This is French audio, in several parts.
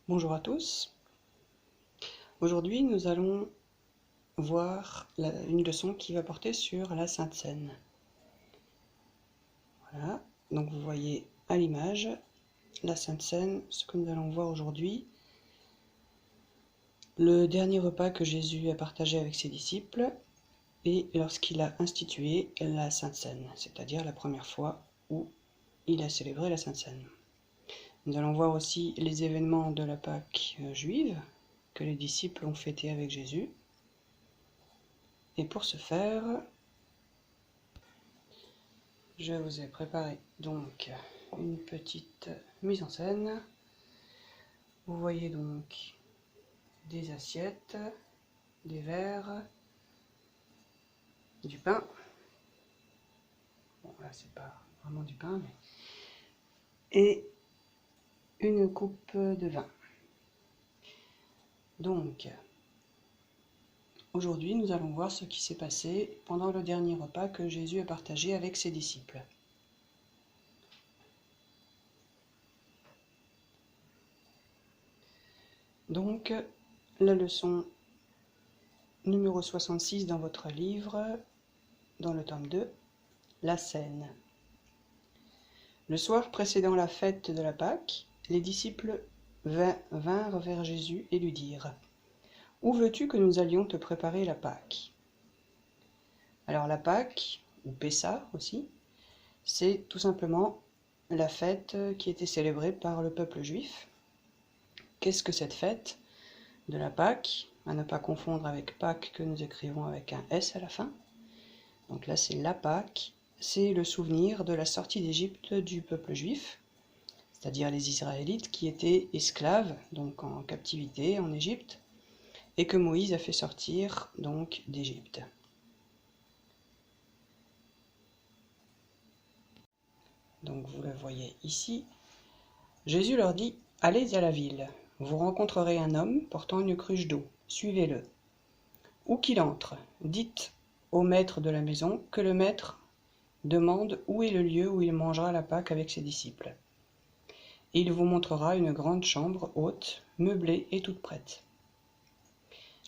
Bonjour à tous. Aujourd'hui, nous allons voir une leçon qui va porter sur la Sainte Seine. Voilà, donc vous voyez à l'image la Sainte Seine, ce que nous allons voir aujourd'hui. Le dernier repas que Jésus a partagé avec ses disciples et lorsqu'il a institué la Sainte Seine, c'est-à-dire la première fois où il a célébré la Sainte Seine. Nous allons voir aussi les événements de la Pâque juive que les disciples ont fêté avec Jésus. Et pour ce faire, je vous ai préparé donc une petite mise en scène. Vous voyez donc des assiettes, des verres, du pain. Bon là c'est pas vraiment du pain, mais... et une coupe de vin. Donc, aujourd'hui nous allons voir ce qui s'est passé pendant le dernier repas que Jésus a partagé avec ses disciples. Donc, la leçon numéro 66 dans votre livre, dans le tome 2, la Seine. Le soir précédant la fête de la Pâque, les disciples vinrent vers Jésus et lui dirent : « Où veux-tu que nous allions te préparer la Pâque ?» Alors la Pâque, ou Pessa aussi, c'est tout simplement la fête qui était célébrée par le peuple juif. Qu'est-ce que cette fête de la Pâque ? À ne pas confondre avec Pâques que nous écrivons avec un S à la fin. Donc là c'est la Pâque, c'est le souvenir de la sortie d'Égypte du peuple juif, c'est-à-dire les Israélites qui étaient esclaves, donc en captivité en Égypte, et que Moïse a fait sortir donc d'Égypte. Donc vous le voyez ici. Jésus leur dit : « Allez à la ville, vous rencontrerez un homme portant une cruche d'eau, suivez-le. Où qu'il entre, dites au maître de la maison que le maître demande où est le lieu où il mangera la Pâque avec ses disciples. Et il vous montrera une grande chambre haute, meublée et toute prête. »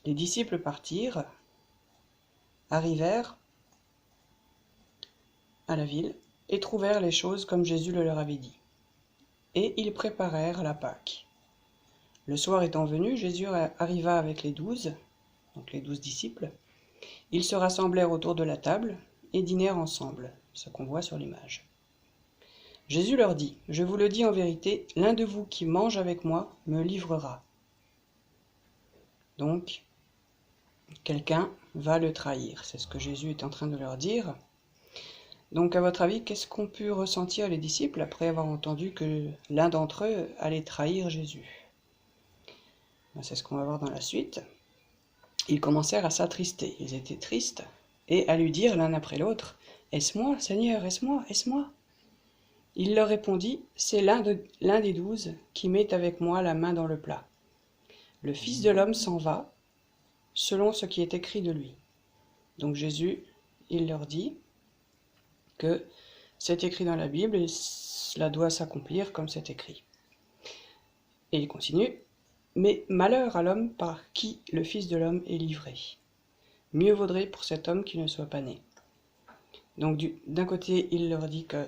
Les disciples partirent, arrivèrent à la ville et trouvèrent les choses comme Jésus le leur avait dit. Et ils préparèrent la Pâque. Le soir étant venu, Jésus arriva avec les 12, donc les 12 disciples. Ils se rassemblèrent autour de la table et dînèrent ensemble, ce qu'on voit sur l'image. Jésus leur dit : « Je vous le dis en vérité, l'un de vous qui mange avec moi me livrera. » Donc, quelqu'un va le trahir. C'est ce que Jésus est en train de leur dire. Donc, à votre avis, qu'est-ce qu'ont pu ressentir les disciples après avoir entendu que l'un d'entre eux allait trahir Jésus ? C'est ce qu'on va voir dans la suite. Ils commencèrent à s'attrister. Ils étaient tristes et à lui dire l'un après l'autre : « Est-ce moi, Seigneur ? Est-ce moi ? Est-ce moi ?» Il leur répondit : « C'est l'un des 12 qui met avec moi la main dans le plat. Le Fils de l'homme s'en va, selon ce qui est écrit de lui. » Donc Jésus, il leur dit que c'est écrit dans la Bible et cela doit s'accomplir comme c'est écrit. Et il continue : « Mais malheur à l'homme par qui le Fils de l'homme est livré. Mieux vaudrait pour cet homme qu'il ne soit pas né. » Donc d'un côté, il leur dit que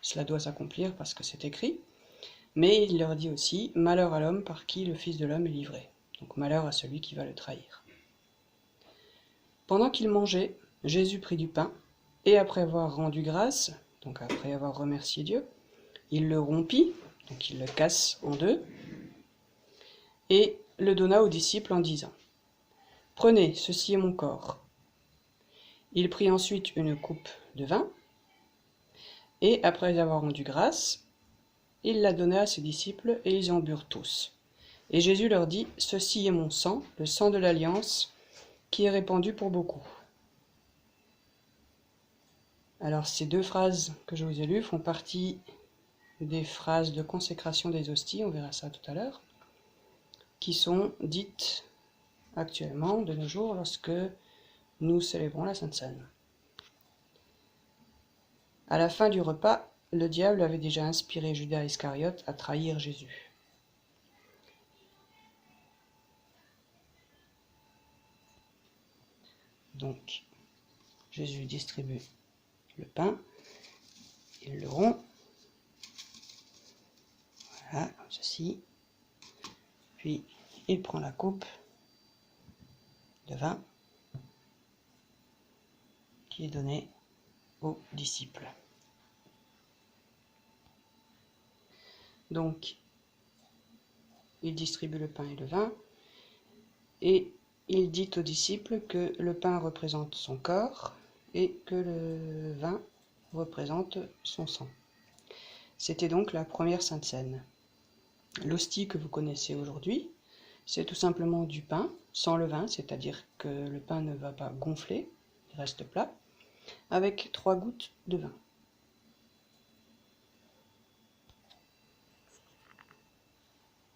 cela doit s'accomplir parce que c'est écrit, mais il leur dit aussi : malheur à l'homme par qui le Fils de l'homme est livré. Donc malheur à celui qui va le trahir. Pendant qu'ils mangeaient, Jésus prit du pain, et après avoir rendu grâce, donc après avoir remercié Dieu, il le rompit, donc il le casse en deux, et le donna aux disciples en disant : « Prenez, ceci est mon corps. » Il prit ensuite une coupe de vin, et après avoir rendu grâce, il la donna à ses disciples, et ils en burent tous. Et Jésus leur dit : « Ceci est mon sang, le sang de l'alliance, qui est répandu pour beaucoup. » Alors ces deux phrases que je vous ai lues font partie des phrases de consécration des hosties, on verra ça tout à l'heure, qui sont dites actuellement, de nos jours, lorsque nous célébrons la Sainte Seine. À la fin du repas, le diable avait déjà inspiré Judas Iscariote à trahir Jésus. Donc, Jésus distribue le pain, il le rompt, voilà, comme ceci, puis il prend la coupe de vin qui est donnée aux disciples. Donc, il distribue le pain et le vin, et il dit aux disciples que le pain représente son corps et que le vin représente son sang. C'était donc la première Sainte Seine. L'hostie que vous connaissez aujourd'hui, c'est tout simplement du pain sans levain, c'est-à-dire que le pain ne va pas gonfler, il reste plat, avec 3 gouttes de vin.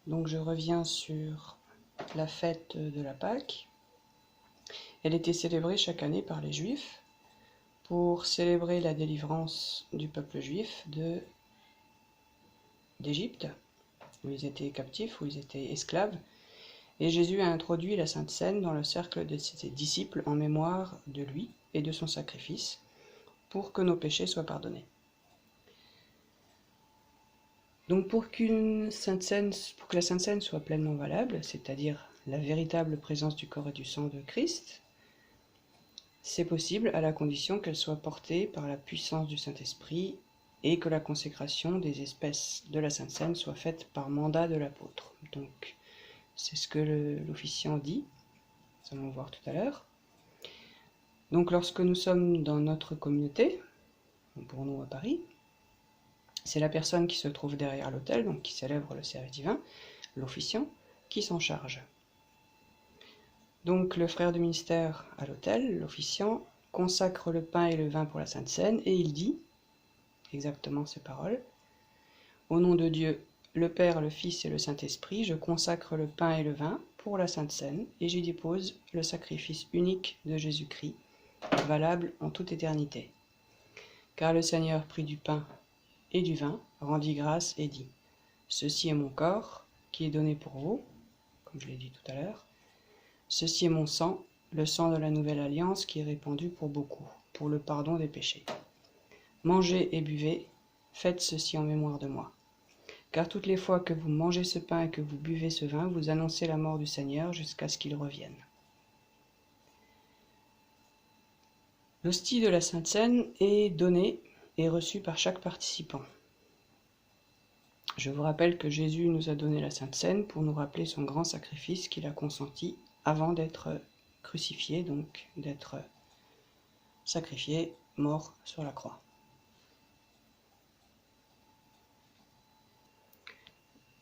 Donc je reviens sur la fête de la Pâque. Elle était célébrée chaque année par les Juifs pour célébrer la délivrance du peuple juif d'Égypte, où ils étaient captifs, où ils étaient esclaves. Et Jésus a introduit la Sainte Seine dans le cercle de ses disciples en mémoire de lui et de son sacrifice, pour que nos péchés soient pardonnés. Donc pour que la Sainte Seine soit pleinement valable, c'est-à-dire la véritable présence du corps et du sang de Christ, c'est possible à la condition qu'elle soit portée par la puissance du Saint-Esprit et que la consécration des espèces de la Sainte Seine soit faite par mandat de l'apôtre. Donc c'est ce que l'officiant dit, nous allons voir tout à l'heure. Donc lorsque nous sommes dans notre communauté, pour nous à Paris, c'est la personne qui se trouve derrière l'autel, donc qui célèbre le service divin, l'officiant, qui s'en charge. Donc le frère du ministère à l'autel, l'officiant, consacre le pain et le vin pour la Sainte Seine, et il dit, exactement ces paroles, « Au nom de Dieu, le Père, le Fils et le Saint-Esprit, je consacre le pain et le vin pour la Sainte Seine, et j'y dépose le sacrifice unique de Jésus-Christ, valable en toute éternité. Car le Seigneur prit du pain et du vin, rendit grâce et dit, « Ceci est mon corps, qui est donné pour vous, comme je l'ai dit tout à l'heure. Ceci est mon sang, le sang de la nouvelle alliance qui est répandu pour beaucoup, pour le pardon des péchés. Mangez et buvez, faites ceci en mémoire de moi. Car toutes les fois que vous mangez ce pain et que vous buvez ce vin, vous annoncez la mort du Seigneur jusqu'à ce qu'il revienne. » L'hostie de la Sainte Seine est donnée et reçue par chaque participant. Je vous rappelle que Jésus nous a donné la Sainte Seine pour nous rappeler son grand sacrifice qu'il a consenti avant d'être crucifié, donc d'être sacrifié, mort sur la croix.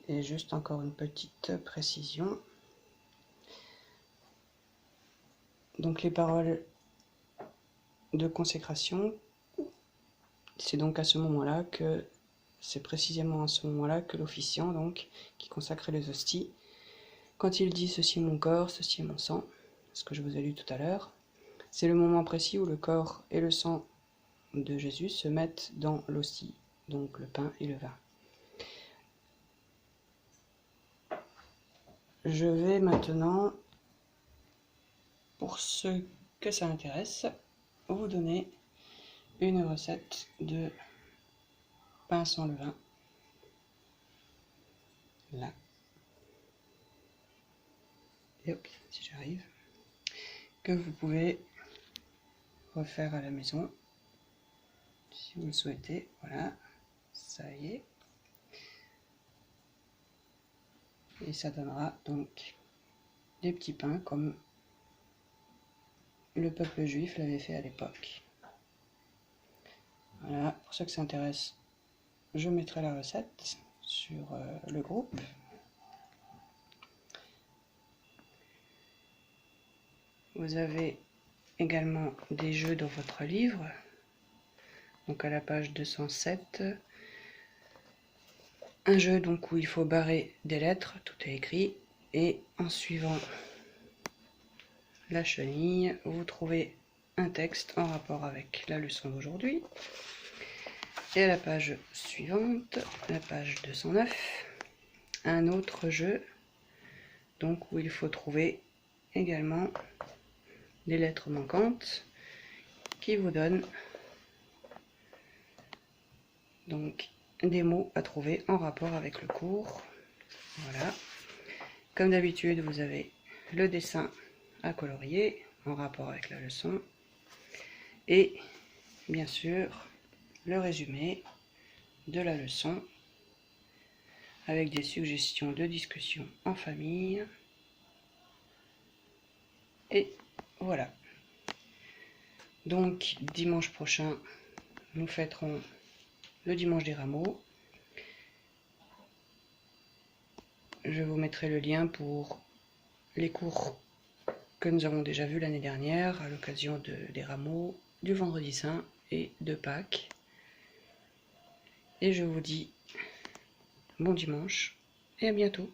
Et juste encore une petite précision. Donc les paroles de consécration, c'est donc à ce moment-là que, c'est précisément à ce moment-là que l'officiant, donc, qui consacrait les hosties, quand il dit « ceci est mon corps, ceci est mon sang », ce que je vous ai lu tout à l'heure, c'est le moment précis où le corps et le sang de Jésus se mettent dans l'hostie, donc le pain et le vin. Je vais maintenant, pour ceux que ça intéresse, vous donner une recette de pain sans levain. Là. Et hop, si j'arrive. Que vous pouvez refaire à la maison, si vous le souhaitez. Voilà, ça y est. Et ça donnera donc des petits pains comme le peuple juif l'avait fait à l'époque. Voilà, pour ceux que ça intéresse, je mettrai la recette sur le groupe. Vous avez également des jeux dans votre livre. Donc à la page 207, un jeu donc où il faut barrer des lettres, tout est écrit, et en suivant la chenille, vous trouvez un texte en rapport avec la leçon d'aujourd'hui. Et à la page suivante, la page 209, un autre jeu, donc où il faut trouver également des lettres manquantes qui vous donnent donc des mots à trouver en rapport avec le cours. Voilà. Comme d'habitude, vous avez le dessin à colorier en rapport avec la leçon et bien sûr le résumé de la leçon avec des suggestions de discussion en famille. Et voilà. Donc dimanche prochain, nous fêterons le dimanche des rameaux. Je vous mettrai le lien pour les cours que nous avons déjà vus l'année dernière à l'occasion des rameaux, du vendredi saint et de Pâques. Et je vous dis bon dimanche et à bientôt.